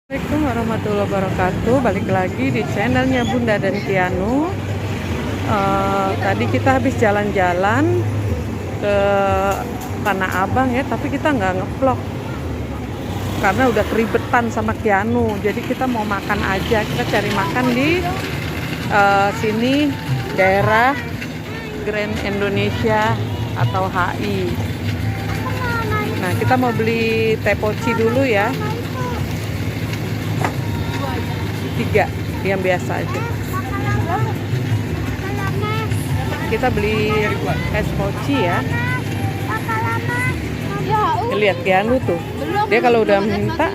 Assalamualaikum warahmatullahi wabarakatuh. Balik lagi di channelnya Bunda dan Kianu. Tadi kita habis jalan-jalan ke Tanah Abang ya, tapi kita nggak ngevlog karena udah keribetan sama Kianu. Jadi kita mau makan aja. Kita cari makan di sini daerah Grand Indonesia atau HI. Nah, kita mau beli teh poci dulu ya. 3 yang biasa aja. Kita beli es poci ya. Lihat Kianu tuh, dia kalau udah minta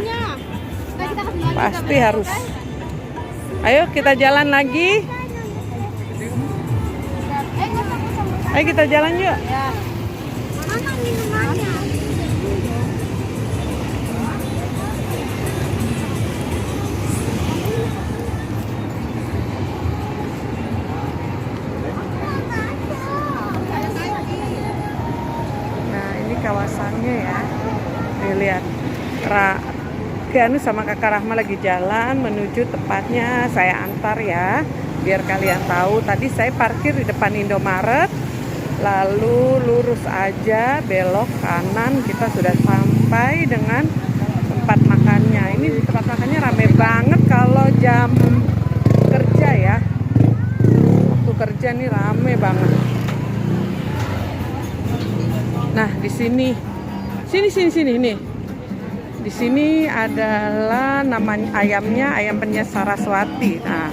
pasti harus. Ayo kita jalan lagi. Ayo kita jalan yuk. Kawasannya ya, dilihat. Kianu sama Kakak Rahma lagi jalan menuju tempatnya saya antar ya, biar kalian tahu. Tadi saya parkir di depan Indomaret, lalu lurus aja belok kanan, kita sudah sampai dengan tempat makannya. Ini di tempat makannya rame banget kalau jam kerja ya, waktu kerja nih rame banget. Nah, di sini nih. Di sini adalah namanya ayamnya, ayam penyet Saraswati. Nah,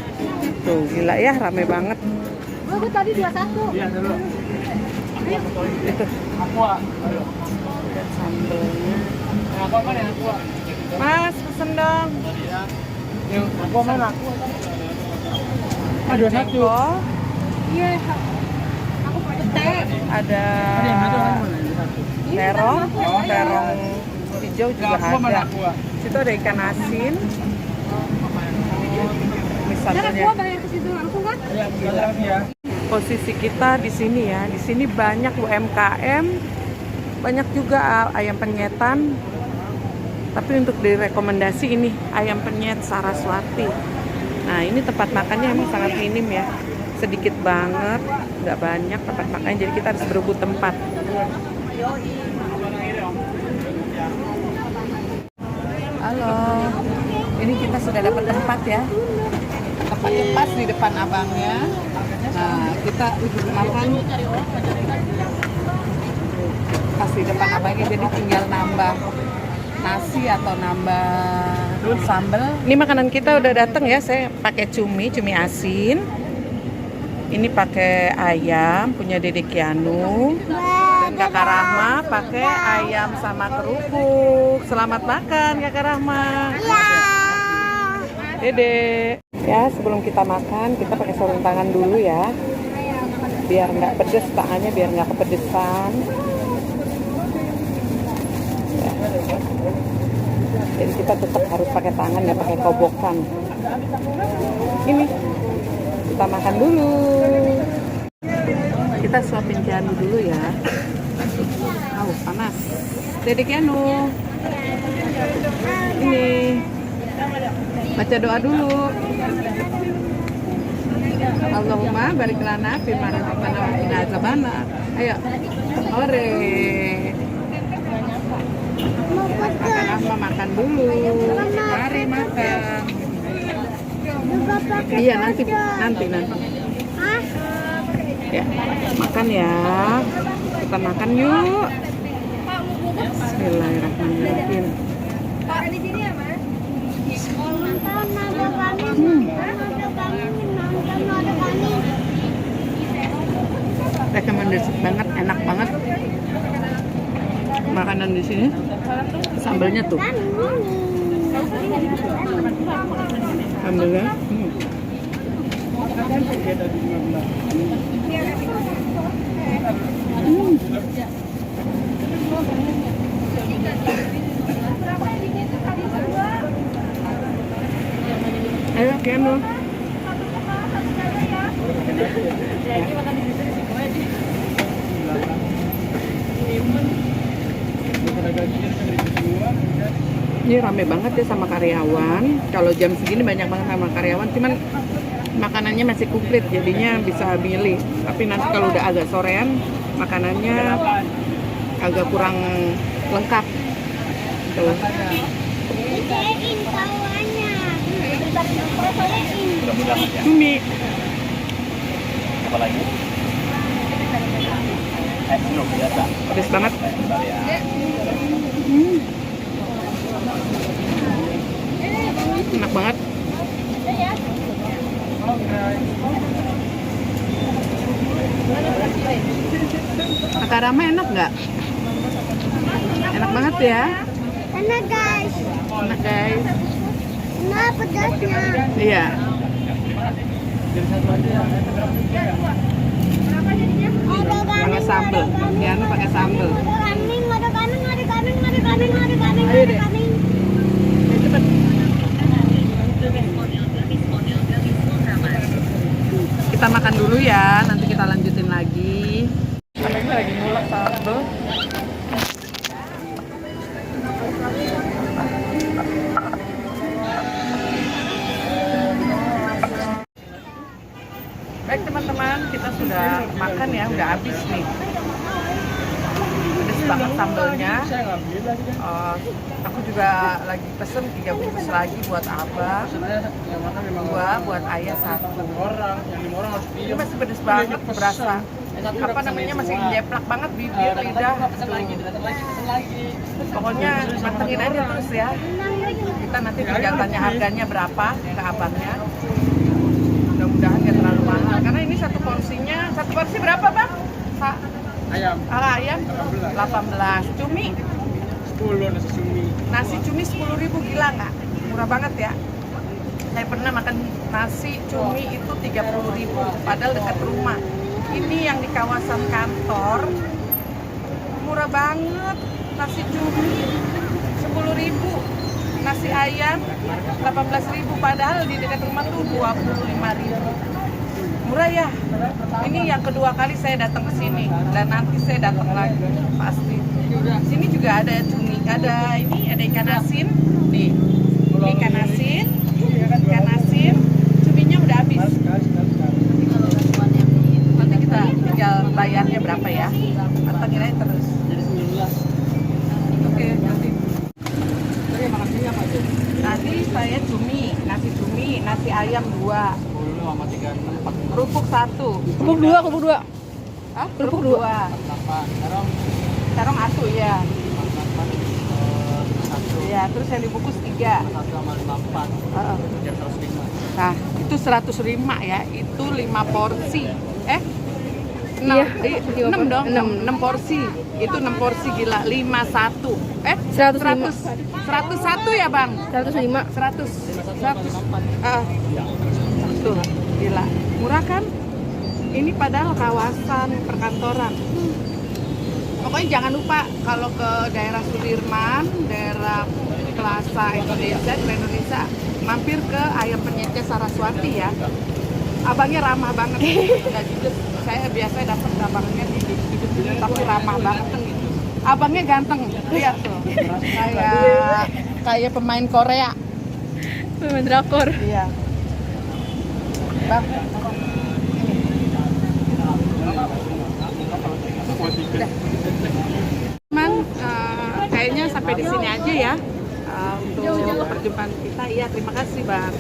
tuh gila ya, rame banget. Gue tadi 21. Iya, dulu. Itu. Aqua. Ayo. Dan sambelnya. Apa nih aqua? Mas, pesen dong. Yang aqua mana? Ada 21. Iya. Aku pakai teh. Ada terong hijau juga ada. Situ ada ikan asin. Misalnya. Posisi kita di sini ya. Di sini banyak UMKM, banyak juga ayam penyetan. Tapi untuk direkomendasi ini ayam penyet Saraswati. Nah, ini tempat makannya emang sangat minim ya. Sedikit banget, nggak banyak tempat makannya, jadi kita harus berebut tempat. Halo, ini kita sudah dapat tempat ya. Tempatnya pas di depan abangnya. Nah, kita makan pas di depan abangnya, jadi tinggal nambah nasi atau nambah sambal. Ini makanan kita udah datang ya. Saya pakai cumi asin. Ini pakai ayam punya Dede Kianu, dan Kakak Rahma pakai ayam sama kerupuk. Selamat makan Kakak Rahma. Dede. Ya, sebelum kita makan kita pakai sarung tangan dulu ya, biar nggak pedes, tangannya biar nggak kepedesan. Ya. Jadi kita tetap harus pakai tangan ya, pakai kobokan. Ini. Kita makan dulu. Kita suapin Kianu dulu ya. Panas. Dede Kianu. Ini. Baca doa dulu. Allahumma barik lana fi ma razaqtana wa qina azabana. Ayo. Ore. Kakak makan dulu. Mari makan. Iya, nanti. Ya, makan ya. Kita makan yuk. Bismillahirrahmanirrahim. Rekomendasi banget, enak banget. Makanan di sini. Sambelnya tuh. Alhamdulillah. Ayo Kianu. Ini rame banget ya sama karyawan. Kalau jam segini banyak banget sama karyawan, cuman makanannya masih komplit, jadinya bisa milih. Tapi nanti kalau udah agak sorean, makanannya agak kurang lengkap. Tuh. Dicein tawannya. Dicein. Cumi. Apa lagi? Belum biasa. Pedes banget. Enak banget. Makarama enak nggak? Enak banget ya. Enak guys. Enak guys. Nah pedasnya. Iya. Pakai sambel. Kianu pakai sambel. Ada kambing, ada kambing, ada kambing, ada kambing, ada kambing, Ayo ada deh. kambing. Cepet. Kita makan dulu ya, nanti kita lanjutin lagi. Ini lagi ngulek sambel. Baik teman-teman, kita sudah makan ya, udah habis nih. Pedes banget sambelnya. Aku juga lagi pesen 3 bungkus lagi buat abang, 2 buat ayah 1. Ini masih pedes banget, berasa apa namanya, masih nyeplak banget bibir, lidah. Pokoknya mantengin aja terus ya. Kita nanti tinggal tanya harganya berapa ke abangnya. Mudah-mudahan nggak terlalu mahal, karena ini satu porsi berapa bang? Ayam. Ayam 18, cumi 10 nasi cumi. nasi cumi 10.000, gila nggak? Murah banget ya. Saya pernah makan nasi cumi itu 30.000, padahal dekat rumah. Ini yang di kawasan kantor, murah banget. Nasi cumi 10.000, nasi ayam 18.000, padahal di dekat rumah tuh 25.000. Murah ya. Ini yang kedua kali saya datang ke sini, dan nanti saya datang lagi pasti. Sini juga ada cumi, ada ikan asin nih. Ini ikan asin, cuminya udah habis. Nanti kita tinggal bayarnya berapa ya? Pantengin aja terus. Jadi 19. Oke, nanti. Tadi Tadi saya nasi cumi, nasi ayam 2, 10 sama 36 40. kerupuk 1. Kerupuk dua. Hah? Kerupuk 2. 8. Sekarang Sarong atu ya. 1 Ya, terus yang dibungkus 3. sama 54. Jam 105. Nah, itu 105 ya. Itu 5 porsi. 6, Iya, 6 dong, 6. 6 porsi. Itu 6 porsi, gila. 51. 105. 101 ya, Bang? 105. 100. Tuh, gila. Murah kan? Ini padahal kawasan perkantoran. Pokoknya jangan lupa kalau ke daerah Sudirman, daerah Plaza Indonesia, mampir ke Ayam Penyetnya Saraswati ya. Abangnya ramah banget. Nggak judes. Saya biasa dapat abangnya di tapi ramah banget gitu. Abangnya ganteng, lihat tuh. Kayak pemain Korea. Pemain drakor. Iya. Bang. Teman, kayaknya sampai di sini aja ya untuk perjumpaan kita. Iya, terima kasih Bang.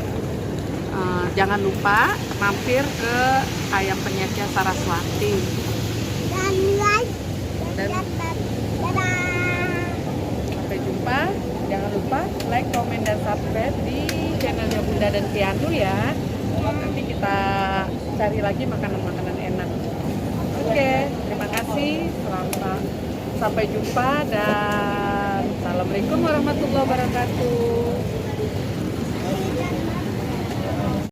Jangan lupa mampir ke Ayam Penyetnya Saraswati. Dan like. Dan Dadah. sampai jumpa. Jangan lupa like, komen, dan subscribe di channelnya Bunda dan Kianu ya. Nanti kita cari lagi makanan-makanan enak. Oke, terima kasih. Sampai jumpa dan assalamualaikum warahmatullahi wabarakatuh.